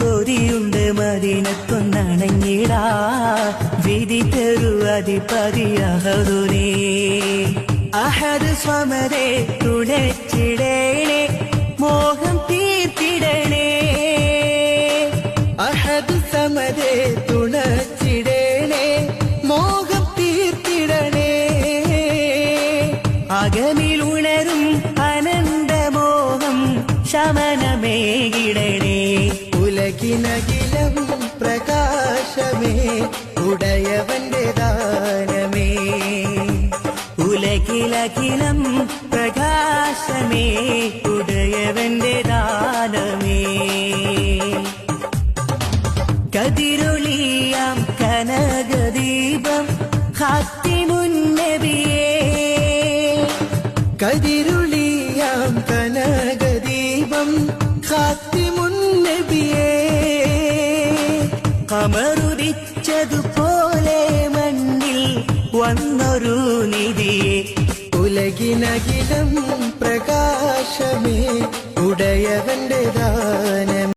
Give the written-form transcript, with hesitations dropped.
കൊതിയുണ്ട് മദീനത്തൊന്നണഞ്ഞിടാ വിധി തരൂ അധിപതിയഹദുനേ അഹദ് സ്വമദേ തുണച്ചിടേണേ മോഹം തീർത്തിടണേ അഹദ് സമദേ തുണച്ചിടേണേ മോഹം തീർത്തിടണേ അകമിലുണരും അനന്തമോഹം ശമനമേകിടണേ ഉലകിനകിലം പ്രകാശമേ ഉടയവന്റെ ദാനമേ ഉലകിലകിലം പ്രകാശമേ ഉടയവന്റെ ദാനമേ കതിരൊളിയാം കനകദീപം ഖാത്തിമുൻ നബിയേ കതിരുളിയാം കനകദീപം ഖാത്തിമുൻ നബിയേ കമറുദിച്ചതുപോലെ മണ്ണിൽ വന്നൊരു നിധിയെ ഉലകിനകിലം പ്രകാശമേ ഉടയവന്റെ ദാനമേ